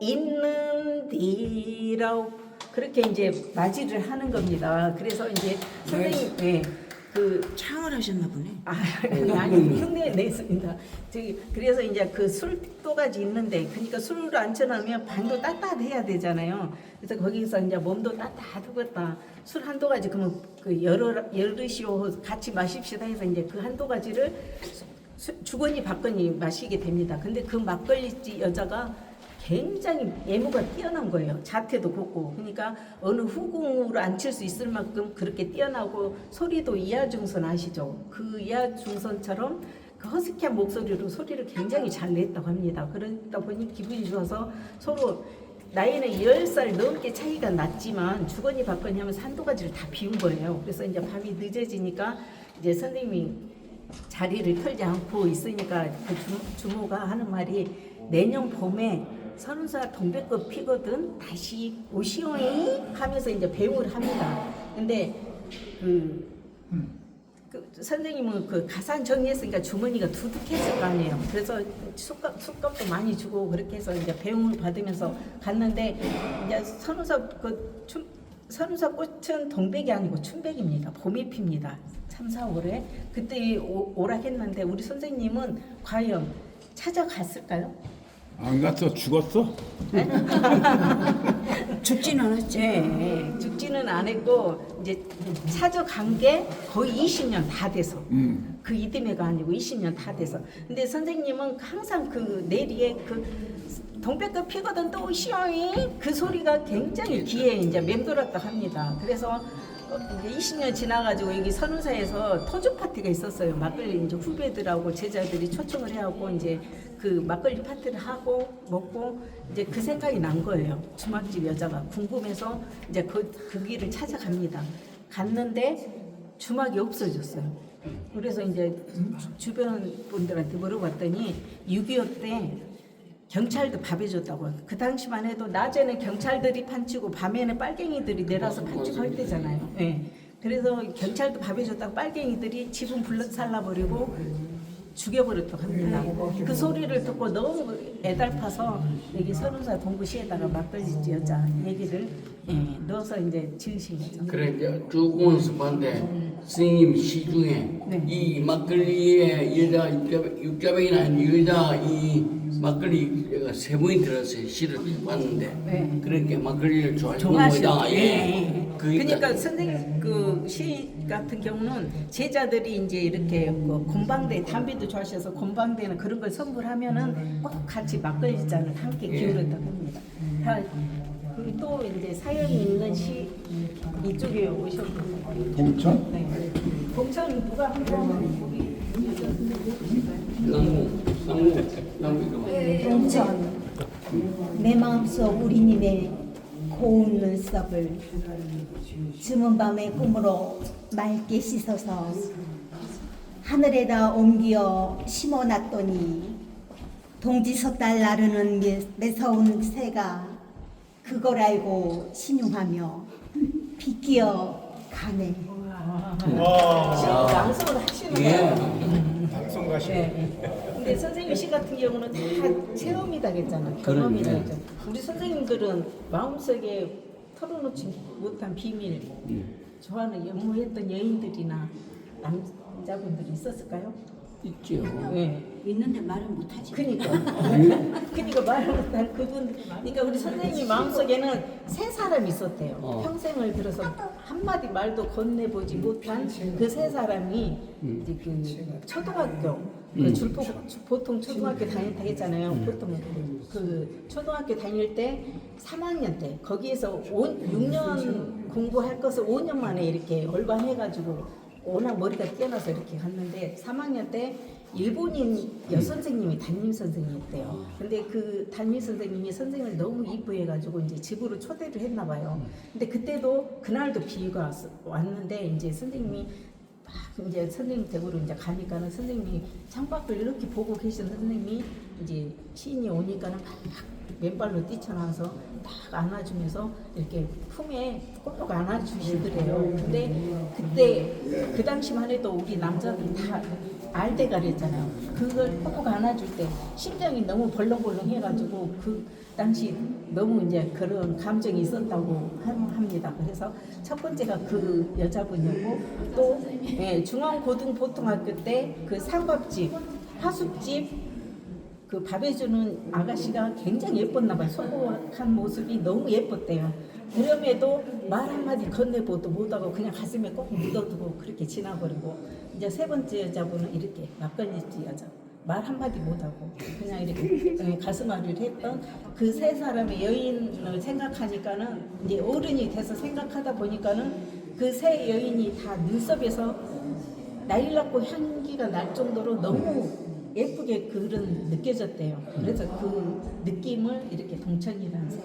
있는디라고 그렇게 이제 맞이를 하는 겁니다. 그래서 이제 선생님 그 창을 하셨나 보네. 아니 흉내 냈습니다. 그래서 이제 그 술도가지 있는데 그러니까 술을 앉혀놓으면 방도 따뜻해야 되잖아요. 그래서 거기서 이제 몸도 따뜻하겠다. 술 한 도가지 그러면 그 열으시오 같이 마십시다 해서 이제 그 한 도가지를 주거니 받거니 마시게 됩니다. 근데 그 막걸리집 여자가 굉장히 예무가 뛰어난 거예요. 자태도 곱고 그러니까 어느 후궁으로 앉힐 수 있을 만큼 그렇게 뛰어나고 소리도 이하중선 아시죠? 그 이하중선처럼 그 허스키한 목소리로 소리를 굉장히 잘 냈다고 합니다. 그러다 보니 기분이 좋아서 서로 나이는 10살 넘게 차이가 났지만 주거니 받거니 하면서 한두 가지를 다 비운 거예요. 그래서 이제 밤이 늦어지니까 이제 선생님이 자리를 털지 않고 있으니까 그 주모가 하는 말이 내년 봄에 선운사 동백꽃 피거든 다시 오시오이 하면서 이제 배웅을 합니다. 근데 그 선생님은 그 가산 정리했으니까 주머니가 두둑했을 거 아니에요. 그래서 술값도 많이 주고 그렇게 해서 이제 배웅을 받으면서 갔는데 이제 선운사 꽃은 동백이 아니고 춘백입니다. 봄이 핍니다. 3, 4월에 그때 오락했는데 우리 선생님은 과연 찾아갔을까요? 안 갔어? 죽었어? 죽진 않았지. 네, 죽지는 않았고 이제 찾아간 게 거의 20년 다 돼서 그 이듬해가 아니고 20년 다 돼서 근데 선생님은 항상 그 내리에 그 동백꽃 피거든 또 오시오이 그 소리가 굉장히 귀에 이제 맴돌았다 합니다. 그래서 이제 20년 지나가지고 여기 선운사에서 토주 파티가 있었어요. 막걸리 이제 후배들하고 제자들이 초청을 해갖고 이제 그 막걸리 파티를 하고 먹고 이제 그 생각이 난 거예요. 주막집 여자가 궁금해서 이제 그 길을 찾아갑니다. 갔는데 주막이 없어졌어요. 그래서 이제 주변 분들한테 물어봤더니 6.25 때 경찰도 밥 해줬다고. 그 당시만 해도 낮에는 경찰들이 판치고 밤에는 빨갱이들이 내려서 판치고 할 때잖아요. 네. 그래서 경찰도 밥 해줬다고 빨갱이들이 집은 불살라버리고 죽여버렸다고 합니다. 그 소리를 듣고 너무 애달파서 여기 선운사 동구시에다가 막걸리집 여자 얘기를 넣어서 이제 지으신 거죠. 그래 이제 쭉 오면서 봤는데 스님 시 중에 네. 이 막걸리에 여자 육자백이나 여자 이 막걸리가 세 분이 들어서 시를 봤는데 네. 그렇게 막걸리를 좋아하시는 좋아하시죠. 거다. 그러니까 선생님 그 시 같은 경우는 제자들이 이제 이렇게 그 곤방대 담배도 좋아하셔서 곤방대는 그런 걸 선물하면은 꼭 같이 막걸리 잔을 함께 기울였다고 합니다. 다 그리고 또 이제 사연이 있는 시 이쪽에 오셨거든요. 봉천? 네. 봉천 누가 한번 거기 나무 봉천 내 마음속 우리님의 고운 눈썹을 즈문 밤의 꿈으로 맑게 씻어서 하늘에다 옮겨 심어놨더니 동지석달 나르는 매서운 새가 그걸 알고 신용하며 비끼어 가네. 양성을 하시는 예. 거예요. 네. 근데 선생님 시 같은 경우는 다 체험이다 그랬잖아. 경험이다 그러네. 그랬잖아. 우리 선생님들은 마음속에 털어놓지 못한 비밀, 좋아하는 연모했던 여인들이나 남자분들이 있었을까요? 있죠. 네. 있는데 말을 못하지. 그러니까 말을 못할 그분. 그러니까 우리 선생님 마음속에는 세 사람이 있었대요. 평생을 들어서 한마디 말도 건네보지 못한 그 세 사람이 이제 그 초등학교 보통 초등학교 다녔다 했잖아요. 보통 그 초등학교 다닐 때 3학년 때 거기에서 6년 공부할 것을 5년 만에 이렇게 얼반해가지고 워낙 머리가 뛰어나서 이렇게 갔는데 3학년 때 일본인 여선생님이 담임 선생님이었대요. 근데 그 담임 선생님이 선생을 너무 이쁘해가지고 이제 집으로 초대를 했나 봐요. 근데 그때도 그날도 비가 왔는데 이제 선생님이 막 이제 선생님 댁으로 이제 가니까는 선생님이 창밖을 이렇게 보고 계신 선생님이 이제 시인이 오니까는 막 맨발로 뛰쳐나와서 딱 안아주면서 이렇게 품에 꼭꼭 안아주시더래요. 근데 그때 그 당시만 해도 우리 남자들 다 알대가리였잖아요. 그걸 꼭꼭 안아줄 때 심장이 너무 벌렁벌렁 해가지고 그 당시 너무 이제 그런 감정이 있었다고 합니다. 그래서 첫 번째가 그 여자분이었고 또 중앙고등보통학교 때 그 상밥집 하숙집 그 밥 해주는 아가씨가 굉장히 예뻤나 봐요. 소박한 모습이 너무 예뻤대요. 그럼에도 말 한마디 건네보도 못하고 그냥 가슴에 꼭 묻어두고 그렇게 지나버리고 이제 세 번째 여자분은 이렇게 막걸리집 여자 말 한마디 못하고 그냥 이렇게 가슴앓이를 했던 그 세 사람의 여인을 생각하니까는 이제 어른이 돼서 생각하다 보니까는 그 세 여인이 다 눈썹에서 나일락고 향기가 날 정도로 너무 예쁘게 그런 느껴졌대요. 그래서 그 느낌을 이렇게 동천이라는 새,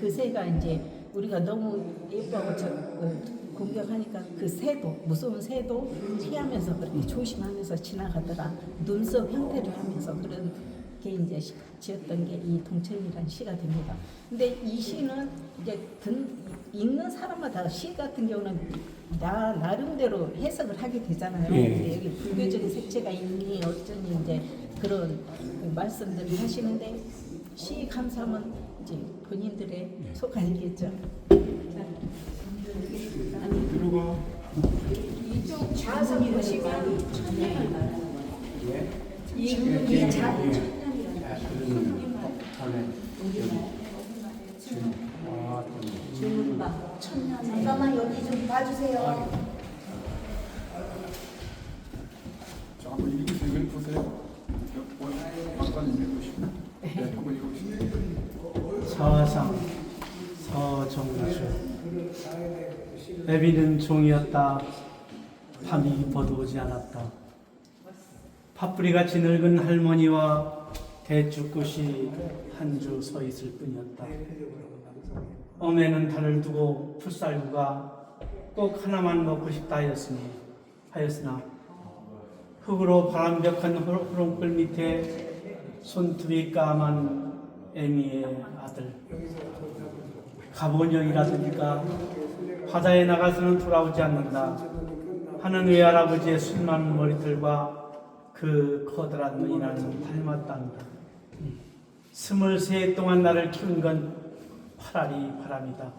그 새가 이제 우리가 너무 예뻐하고 공격하니까 그 새도 무서운 새도 피하면서 그렇게 조심하면서 지나가더라. 눈썹 형태를 하면서 그런 게 이제 지었던 게 이 동천이라는 시가 됩니다. 근데 이 시는 이제 읽는 사람마다 시 같은 경우는 나름대로 해석을 하게 되잖아요. 근데 여기 불교적인 색채가 있니 어쩌니 이제 그런 말씀들을 하시는데 시 감상은 이제 본인들의 속아니겠죠. 이쪽 좌석 보시면 이 자리 주문방 천년. 잠깐만 여기 좀 봐주세요. 자, 한번 읽으세요. 보세요. 한번 읽으시죠. 서상 서정주 애비는 종이었다. 밤이 깊어도 오지 않았다. 팥뿌리같이 늙은 할머니와 대추꽃이 한 주 서 있을 뿐이었다. 엄에는 달을 두고 풋살구가 꼭 하나만 먹고 싶다 하였으나 흙으로 바람벽한 호롱불 밑에 손톱이 까만 애미의 아들 가본영이라더니까 바다에 나가서는 돌아오지 않는다 하는 외할아버지의 술 많은 머리털과 그 커다란 눈이 나는 닮았단다. 23해 동안 나를 키운 건 파라리 바람이다.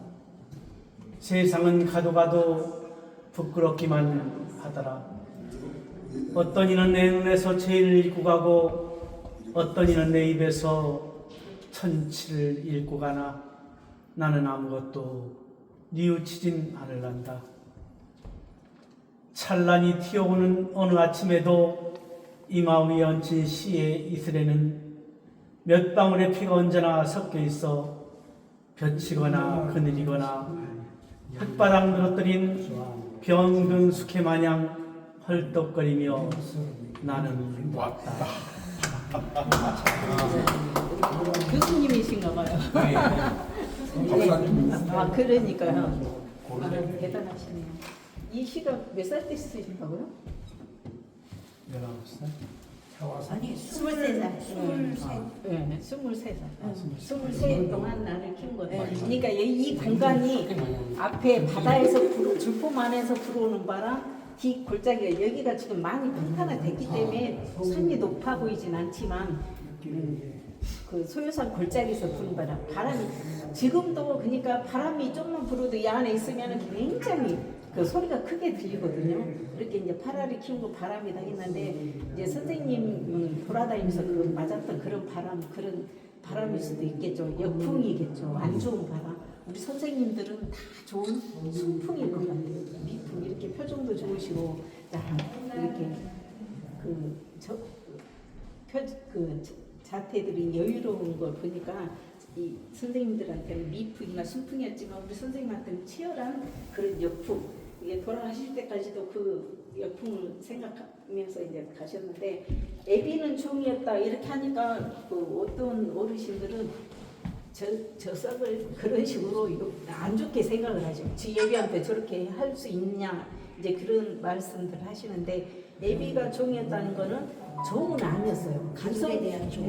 세상은 가도 부끄럽기만 하더라. 어떤 이는 내 눈에서 죄를 읽고 가고 어떤 이는 내 입에서 천치를 읽고 가나 나는 아무것도 뉘우치진 않을란다. 찬란히 튀어오는 어느 아침에도 이마 위에 얹힌 시의 이슬에는 몇 방울의 피가 언제나 섞여 있어 벼치거나 그늘이거나 흙바닥 늘어뜨린 병든 숙회 마냥 헐떡거리며 나는 왔다. 교수님이신가 봐요. 아 그러니까요. 대단하시네요. 이 시가 몇 살 때 쓰신다고요? 19살? 아니 23살. 23살. 23 동안 나를 키운 거예요. 그러니까 이 공간이 앞에 바다에서 줄폼 안에서 불어오는 바람, 뒤 골짜기가 여기가 지금 많이 평탄화됐기 때문에 산이 높아 보이진 않지만 그 소요산 골짜기에서 부는 바람이 지금도 그러니까 바람이 좀만 불어도 이 안에 있으면 굉장히 그 소리가 크게 들리거든요. 이렇게 이제 파라를 키우고 바람이 다니는데 이제 선생님 돌아다니면서 그 맞았던 그런 바람일 수도 있겠죠. 역풍이겠죠. 안 좋은 바람. 우리 선생님들은 다 좋은 순풍일 것 같아요. 미풍 이렇게 표정도 좋으시고 이렇게 자태들이 여유로운 걸 보니까 이 선생님들한테는 미풍이나 순풍이었지만 우리 선생님한테는 치열한 그런 역풍. 이게 돌아가실 때까지도 그 역풍을 생각하면서 이제 가셨는데 애비는 종이었다 이렇게 하니까 그 어떤 어르신들은 저 썩을 그런 식으로 안 좋게 생각을 하죠. 지 애비한테 저렇게 할 수 있냐 이제 그런 말씀들 하시는데 애비가 종이었다는 거는 종은 아니었어요. 가족에 대한 종.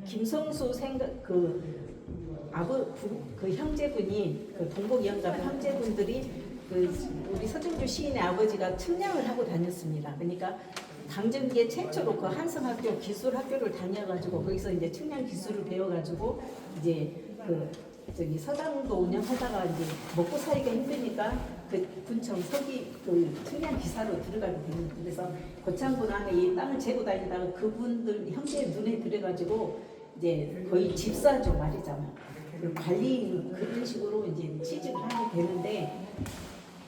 김성수 그 형제분이 그 동복영감 형제분들이 우리 서정주 시인의 아버지가 측량을 하고 다녔습니다. 그러니까 강정기에 최초로 그 한성학교 기술학교를 다녀가지고 거기서 이제 측량 기술을 배워가지고 이제 서당도 운영하다가 이제 먹고 살기가 힘드니까 그 군청 서기 그 측량 기사로 들어가게 됩니다. 그래서 고창군 안에 이 땅을 재고 다니다가 그분들 형제 눈에 들어가지고 이제 거의 집사죠 말이잖아요. 그 관리인 그런 식으로 이제 취직을 하게 되는데.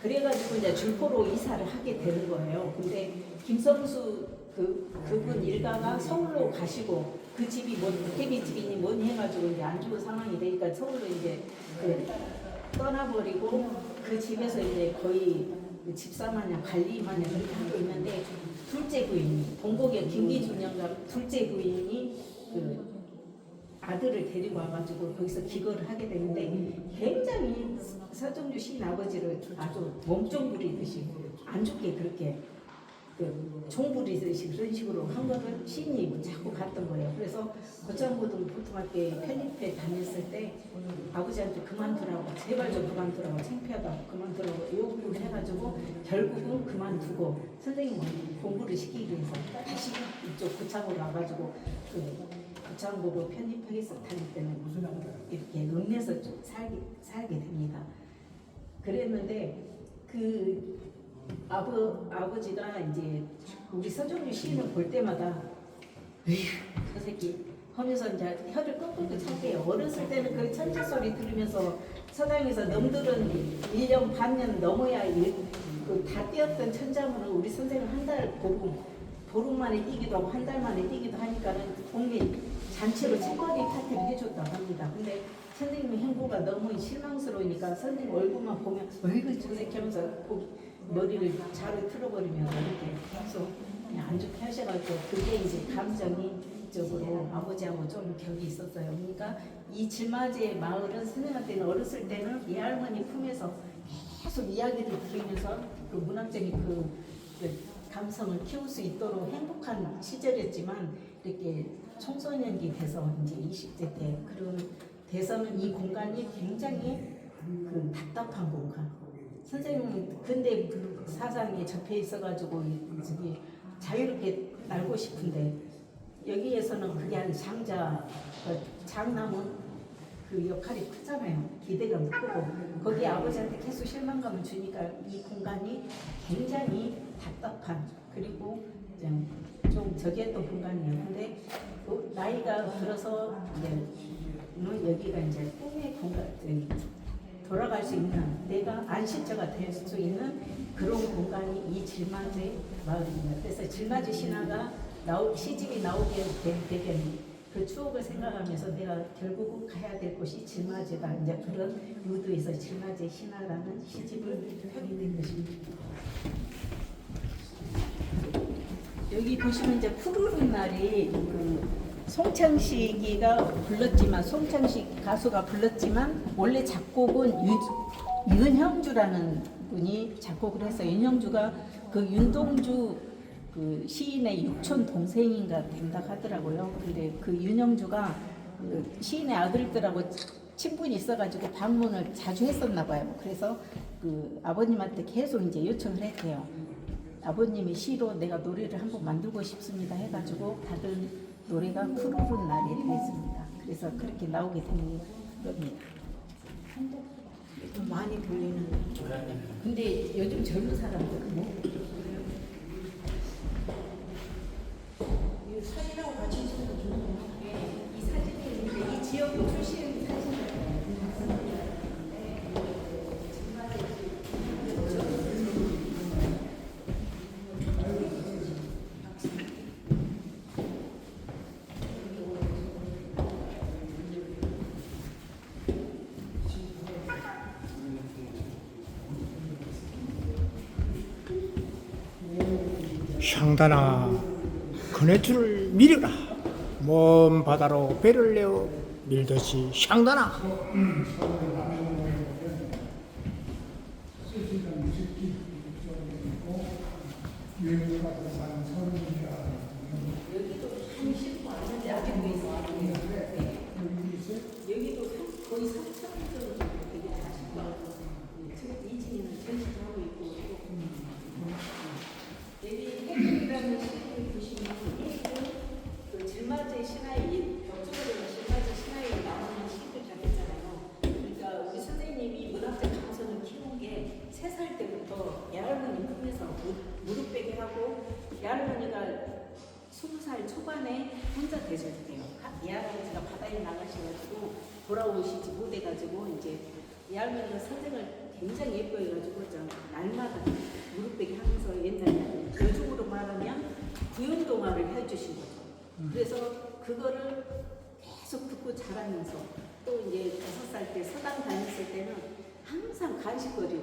그래가지고 이제 줄포로 이사를 하게 되는 거예요. 근데 김성수 그분 일가가 서울로 가시고 그 집이 뭐 도깨비 집이니 뭐니 해가지고 이제 안 좋은 상황이 되니까 서울로 이제 떠나버리고 그 집에서 이제 거의 집사마냥 관리마냥 그렇게 하고 있는데 둘째 부인이 동복의 김기준 영감 둘째 부인이 아들을 데리고 와가지고 거기서 기거를 하게 되는데 굉장히 서정주 시인 아버지를 아주 몸종 부리듯이 안 좋게 그렇게 종 부리듯이 그런 식으로 한 거를 시인이 자꾸 갔던 거예요. 그래서 고창고등고등학교에 편입회 다녔을 때 아버지한테 그만두라고 제발 좀 그만두라고 창피하다고 그만두라고 요구를 해가지고 결국은 그만두고 선생님 공부를 시키기 위해서 다시 이쪽 고창으로 와가지고 고창고로 편입하겠어 다닐 때는 이렇게 읍내에서 좀 살게 됩니다. 그랬는데 그 아버지가 이제 우리 서정주 시인을 볼 때마다 저 새끼 하면서 이제 혀를 끄끄 참게요. 어렸을 때는 그 천재 소리 들으면서 서당에서 놈들은 1년 반년 넘어야 다 뛰었던 천자문을 우리 선생님 한 달 보름 만에 뛰기도 하고 한 달 만에 뛰기도 하니까는 동네 잔치로 책거리 파티를 해줬다고 합니다. 근데 선생님의 행보가 너무 실망스러우니까 선생님 얼굴만 보면 어이구 저 새끼 하면서 머리를 자로 틀어버리면 이렇게 계속 그냥 안 좋게 하셔가지고 그게 이제 감정적으로 아버지하고 좀 격이 있었어요. 그러니까 이 질맞이의 마을은 선생님한테는 어렸을 때는 이 할머니 품에서 계속 이야기를 들으면서 그 문학적인 그 감성을 키울 수 있도록 행복한 시절이었지만 이렇게 청소년기 돼서 이제 20대 때 그런 돼서는 이 공간이 굉장히 답답한 공간. 선생님은 근데 사상에 접해 있어가지고 저기 자유롭게 날고 싶은데 여기에서는 그게 아닌 장남은 그 역할이 크잖아요. 기대감도 크고 거기 아버지한테 계속 실망감을 주니까 이 공간이 굉장히 답답한 그리고 좀 저기 했던 공간이에요. 근데 나이가 들어서 이제 여기가 이제 꿈의 공간 돌아갈 수 있는 내가 안식처가 될 수 있는 그런 공간이 이 질맞이 마을입니다. 그래서 질맞이 신화가 시집이 나오게 된 배경이 그 추억을 생각하면서 내가 결국은 가야 될 곳이 질맞이다. 이제 그런 의도에서 질맞이 신화라는 시집을 하게 된 것입니다. 여기 보시면 이제 푸르른 날이 송창식이가 불렀지만 송창식 가수가 불렀지만 원래 작곡은 윤형주라는 분이 작곡을 해서 윤형주가 그 윤동주 그 시인의 육촌 동생인가 된다고 하더라고요. 근데 그 윤영주가 그 시인의 아들들하고 친분이 있어가지고 방문을 자주 했었나 봐요. 그래서 그 아버님한테 계속 이제 요청을 했대요. 아버님이 시로 내가 노래를 한번 만들고 싶습니다 해가지고 받은 노래가 푸르른 날이 됐습니다. 그래서 그렇게 나오게 된 겁니다. 좀 많이 들리는. 근데 요즘 젊은 사람들 뭐 이 사진하고 같이 있으니까 좋네요. 이 사진이 있는데 이 지역 출신 사진을 향단아 그네줄을 밀어라 먼 바다로 배를 내어 밀듯이 향단아 여기도 거의 3,000원 정도 되게 자신있고 이진이는 전시하고 있고 여기 해금이라는 시를 보시면 그 질맞의 신화에 벽조로 질맞의 신화에 나오는 시를 잘했잖아요. 그러니까 우리 선생님이 문학적 감성을 키운 게 3살 때부터 애할머니 품에서 무릎 베게 하고 애할머니가 20살 초반에 혼자 되셨대요. 애할아버지가 바다에 나가셔가지고 돌아오시지 못해가지고 이제 애할머니가 선생을 굉장히 예뻐해가지고 날마다 무릎 베기 하면서 옛날에 요즘으로 말하면 구연동화를 해주신 거죠. 그래서 그거를 계속 듣고 자라면서 또 이제 5살 때 서당 다녔을 때는 항상 간식거리를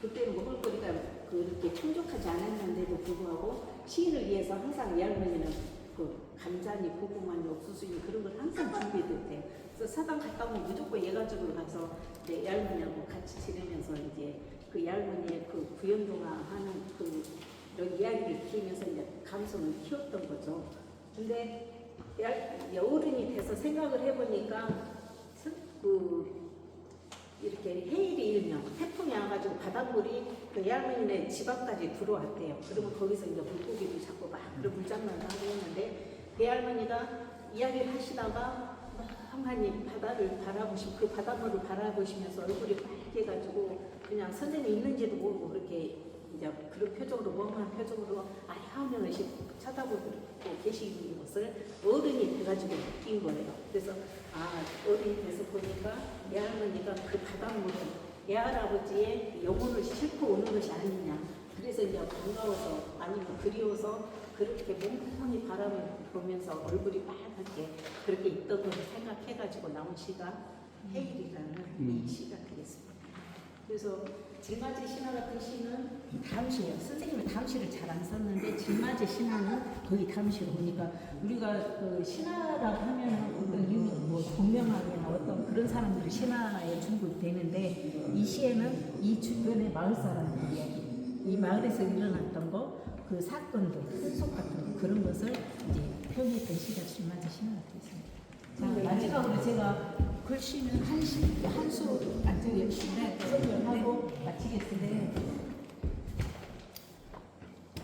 그때는 먹을거리가 그렇게 충족하지 않았는데도 불구하고 시인을 위해서 항상 애할머니는 그 감자니 고구마니 옥수수니 그런 걸 항상 준비해뒀대요. 그래서 사당 갔다 오면 무조건 얘가족으로 가서 내 애할머니하고 같이 지내면서 이제 그 애할머니의 그 구연동화 하는 그 이런 이야기를 키우면서 이제 감성을 키웠던 거죠. 근데 어른이 돼서 생각을 해보니까 그 이렇게 해일이 일면 태풍이 와가지고 바닷물이 그 애할머니네 집 앞까지 들어왔대요. 그러면 거기서 이제 물고기도 잡고 막 그런 물장난도 하고 했는데 애할머니가 이야기를 하시다가 멍하니 바다를 바라보시고 그 바닷물을 바라보시면서 얼굴이 빨개가지고 그냥 선생님 있는지도 모르고 그렇게 이제 그런 표정으로 멍한 표정으로 하면서 쳐다보고 계시는 것을 어른이 돼가지고 느낀 거예요. 그래서 어른이 돼서 보니까 애할머니가 그 바닷물은 애할아버지의 영혼을 싣고 오는 것이 아니냐. 그래서 이제 반가워서 아니면 그리워서 그렇게 멍하니 바람을 보면서 얼굴이 빨갛게 그렇게 있던 걸 생각해가지고 나온 시가 해일이라는 이 시가 되겠습니다. 그래서 질맞의 신화 같은 시는 다음시예요. 선생님은 다음시를 잘 안 썼는데 질맞의 신화는 거의 다음시로 보니까 우리가 그 신화라고 하면 뭐 동명하거나 어떤 그런 사람들이 신화에 중복되는데 이 시에는 이 주변의 마을 사람들 이야기, 이 마을에서 일어났던 거, 그 사건들, 속 같은 거 그런 것을 이제 표현했던 시가 질맞의 신화가 되겠습니다. 자, 마지막으로 제가 글씨는 한수 안쪽에 설명하고 마치겠는데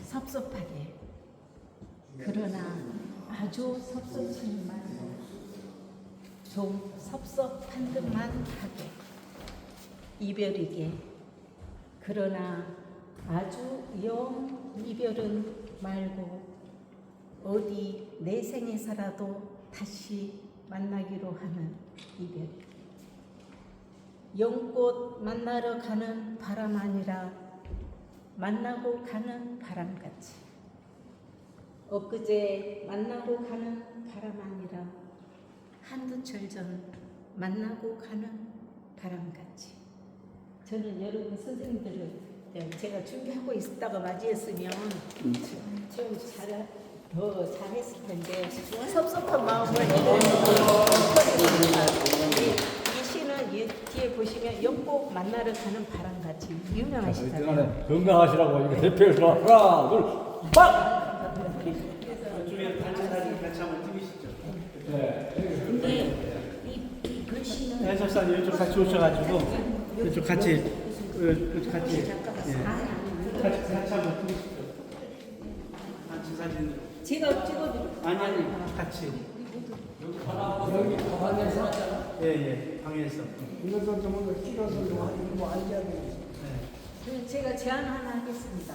섭섭하게 그러나 아주 섭섭지만 좀 섭섭한 듯만 하게 이별이게 그러나 아주 영 이별은 말고 어디 내 생에서라도 다시 만나기로 하는 이별. 연꽃 만나러 가는 바람 아니라 만나고 가는 바람같이. 엊그제 만나고 가는 바람 아니라 한두 철 전 만나고 가는 바람같이. 저는 여러분 선생님들을 제가 준비하고 있다가 맞이했으면 좀 더 잘했을 텐데 섭섭한 마음을 이 시는 뒤에 보시면 연꽃 만나러 가는 바람같이 유명하시잖아요. 건강하시라고 이거 대표해서 하나 둘 중에 단체 사진 같이 한번 찍으시죠. 근데 이 글씨는 해설사님 이쪽 같이 오셔가지고 이쪽 같이 같이 같이 한번 찍으시죠. 단체 사진. 제가 찍어드릴게요. 아니 같이. 여기 방에서 왔잖아. 예 방에서. 이것도 좀 찍어서 뭐 알게 하고. 그럼 제가 제안 하나 하겠습니다.